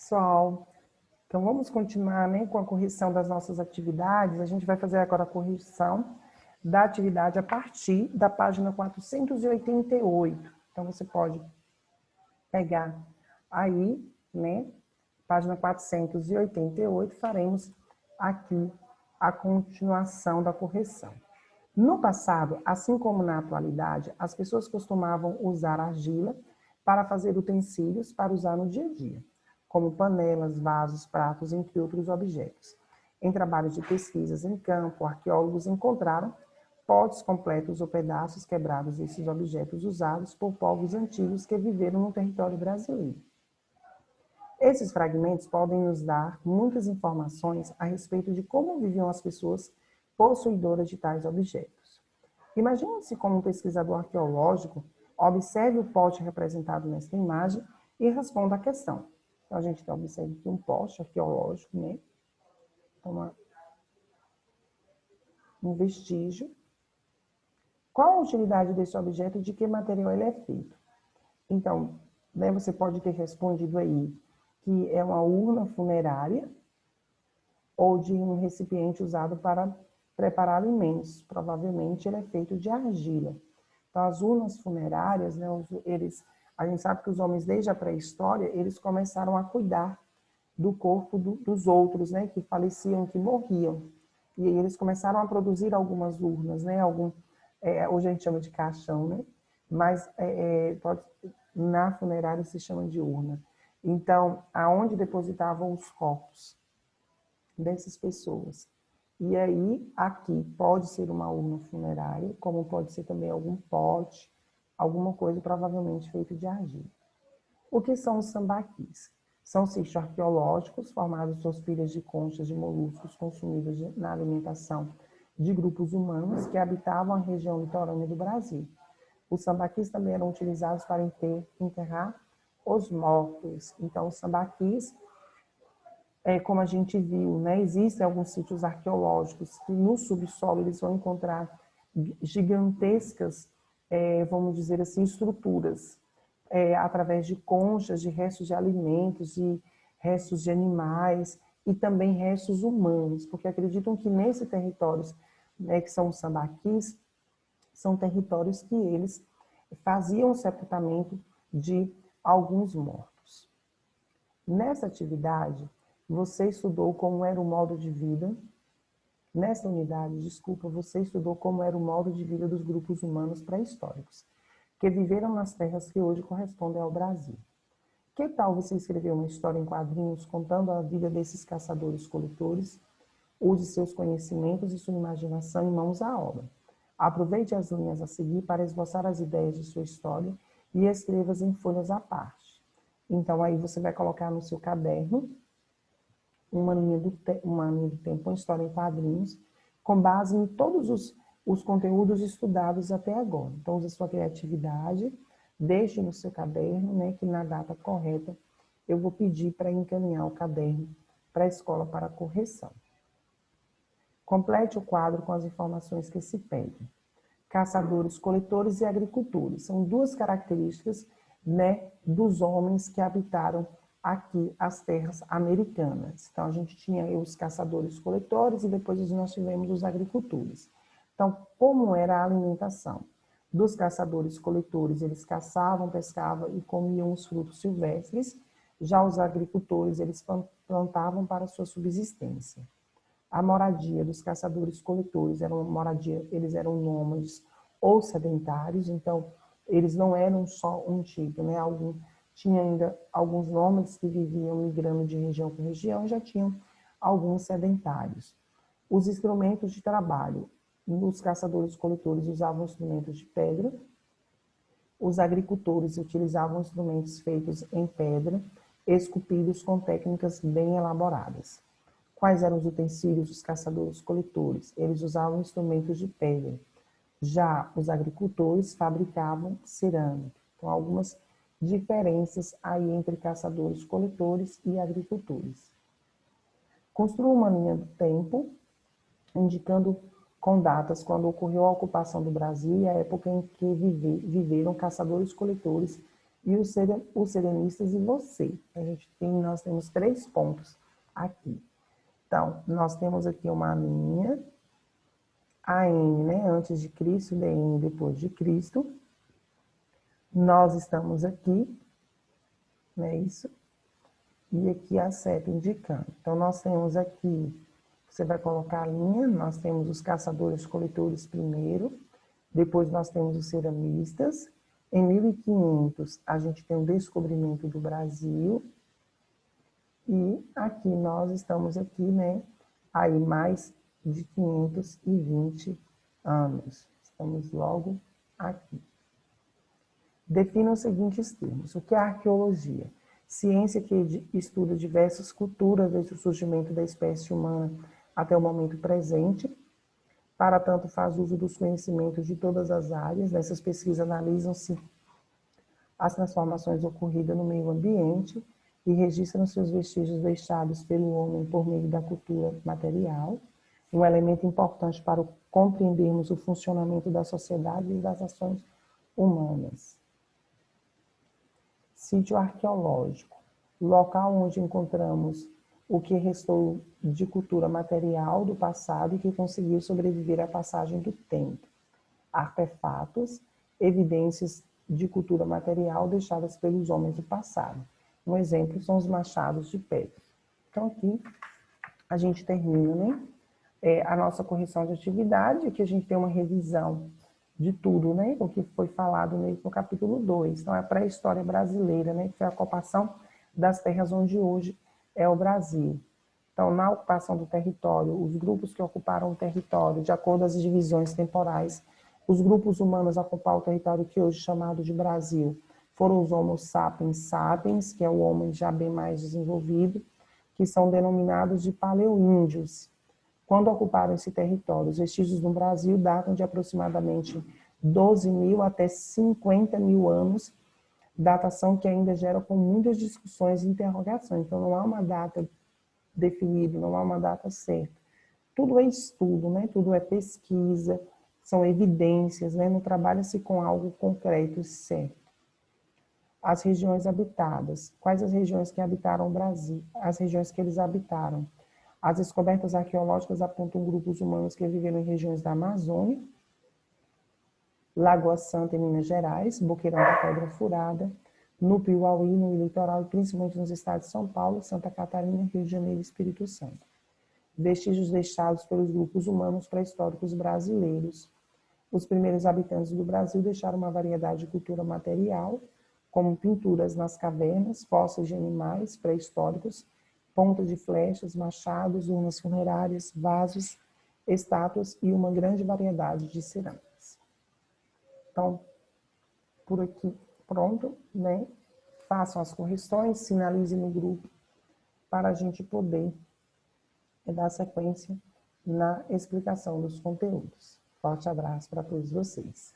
pessoal. Então, vamos continuar, né, com a correção das nossas atividades. A gente vai fazer agora a correção da atividade a partir da página 488. Então, você pode pegar aí, né, página 488, faremos aqui a continuação da correção. No passado, assim como na atualidade, as pessoas costumavam usar argila para fazer utensílios para usar no dia a dia, como panelas, vasos, pratos, entre outros objetos. Em trabalhos de pesquisas em campo, arqueólogos encontraram potes completos ou pedaços quebrados desses objetos usados por povos antigos que viveram no território brasileiro. Esses fragmentos podem nos dar muitas informações a respeito de como viviam as pessoas possuidoras de tais objetos. Imagine-se como um pesquisador arqueológico observe o pote representado nesta imagem e responda à questão. Então, a gente observa aqui um pote arqueológico, né? Então, um vestígio. Qual a utilidade desse objeto e de que material ele é feito? Então, né, você pode ter respondido aí que é uma urna funerária ou de um recipiente usado para preparar alimentos. Provavelmente ele é feito de argila. Então, as urnas funerárias, né, a gente sabe que os homens, desde a pré-história, eles começaram a cuidar do corpo dos outros, né, que faleciam, que morriam. E aí eles começaram a produzir algumas urnas, né, hoje a gente chama de caixão, né, mas na funerária se chama de urna. Então, aonde depositavam os corpos dessas pessoas. E aí, aqui pode ser uma urna funerária, como pode ser também algum pote, alguma coisa provavelmente feita de argila. O que são os sambaquis? São sítios arqueológicos formados por pilhas de conchas de moluscos consumidos na alimentação de grupos humanos que habitavam a região litorânea do Brasil. Os sambaquis também eram utilizados para enterrar os mortos. Então, os sambaquis, como a gente viu, né, existem alguns sítios arqueológicos que no subsolo eles vão encontrar gigantescas, vamos dizer assim, estruturas, através de conchas, de restos de alimentos, de restos de animais e também restos humanos, porque acreditam que nesses territórios, né, que são os sambaquis, são territórios que eles faziam o sepultamento de alguns mortos. Nessa atividade, você estudou como era o modo de vida. Nessa unidade, você estudou como era o modo de vida dos grupos humanos pré-históricos, que viveram nas terras que hoje correspondem ao Brasil. Que tal você escrever uma história em quadrinhos contando a vida desses caçadores-coletores? Use seus conhecimentos e sua imaginação em mãos à obra. Aproveite as linhas a seguir para esboçar as ideias de sua história e escreva-as em folhas à parte. Então, aí você vai colocar no seu caderno uma linha do tempo, uma história em quadrinhos, com base em todos os conteúdos estudados até agora. Então, use a sua criatividade, deixe no seu caderno, né, que na data correta eu vou pedir para encaminhar o caderno para a escola para correção. Complete o quadro com as informações que se pedem. Caçadores, coletores e agricultores. São duas características, né, dos homens que habitaram aqui as terras americanas. Então, a gente tinha os caçadores-coletores e depois nós tivemos os agricultores. Então, como era a alimentação? Dos caçadores-coletores, eles caçavam, pescavam e comiam os frutos silvestres. Já os agricultores, eles plantavam para sua subsistência. A moradia dos caçadores-coletores eles eram nômades ou sedentários, então eles não eram só um tipo, né? Tinha ainda alguns nômades que viviam migrando de região para região, já tinham alguns sedentários. Os instrumentos de trabalho. Os caçadores-coletores usavam instrumentos de pedra, os agricultores utilizavam instrumentos feitos em pedra, esculpidos com técnicas bem elaboradas. Quais eram os utensílios dos caçadores-coletores? Eles usavam instrumentos de pedra. Já os agricultores fabricavam cerâmica. Então, algumas diferenças aí entre caçadores-coletores e agricultores. Construa uma linha do tempo, indicando com datas quando ocorreu a ocupação do Brasil e a época em que viveram caçadores-coletores e os ceremistas e você. Nós temos 3 pontos aqui. Então, nós temos aqui uma linha, AN, né, antes de Cristo, DN depois de Cristo. Nós estamos aqui, né, isso, e aqui a seta indicando. Então, nós temos aqui, você vai colocar a linha, nós temos os caçadores-coletores primeiro, depois nós temos os ceramistas. Em 1500, a gente tem o descobrimento do Brasil. E aqui nós estamos aqui, né? Aí mais de 520 anos. Estamos logo aqui. Defina os seguintes termos. O que é arqueologia? Ciência que estuda diversas culturas desde o surgimento da espécie humana até o momento presente. Para tanto, faz uso dos conhecimentos de todas as áreas. Nessas pesquisas analisam-se as transformações ocorridas no meio ambiente e registram seus vestígios deixados pelo homem por meio da cultura material, um elemento importante para compreendermos o funcionamento da sociedade e das ações humanas. Sítio arqueológico, local onde encontramos o que restou de cultura material do passado e que conseguiu sobreviver à passagem do tempo. Artefatos, evidências de cultura material deixadas pelos homens do passado. Um exemplo são os machados de pedra. Então, aqui a gente termina, né, a nossa correção de atividade, que a gente tem uma revisão de tudo, né, o que foi falado no capítulo 2. Então, é a pré-história brasileira, né, que foi a ocupação das terras onde hoje é o Brasil. Então, na ocupação do território, os grupos que ocuparam o território, de acordo com as divisões temporais, os grupos humanos a ocupar o território que hoje é chamado de Brasil foram os Homo sapiens sapiens, que é o homem já bem mais desenvolvido, que são denominados de paleoíndios. Quando ocuparam esse território, os vestígios no Brasil datam de aproximadamente 12 mil até 50 mil anos, datação que ainda gera com muitas discussões e interrogações. Então, não há uma data definida, não há uma data certa. Tudo é estudo, né? Tudo é pesquisa, são evidências, né? Não trabalha-se com algo concreto e certo. As regiões habitadas. Quais as regiões que habitaram o Brasil? As regiões que eles habitaram. As descobertas arqueológicas apontam grupos humanos que viveram em regiões da Amazônia, Lagoa Santa em Minas Gerais, Boqueirão da Pedra Furada, no Piauí, no litoral, principalmente nos estados de São Paulo, Santa Catarina, Rio de Janeiro e Espírito Santo. Vestígios deixados pelos grupos humanos pré-históricos brasileiros. Os primeiros habitantes do Brasil deixaram uma variedade de cultura material, como pinturas nas cavernas, fósseis de animais pré-históricos, pontas de flechas, machados, urnas funerárias, vasos, estátuas e uma grande variedade de cerâmicas. Então, por aqui, pronto, né? Façam as correções, sinalizem no grupo para a gente poder dar sequência na explicação dos conteúdos. Forte abraço para todos vocês.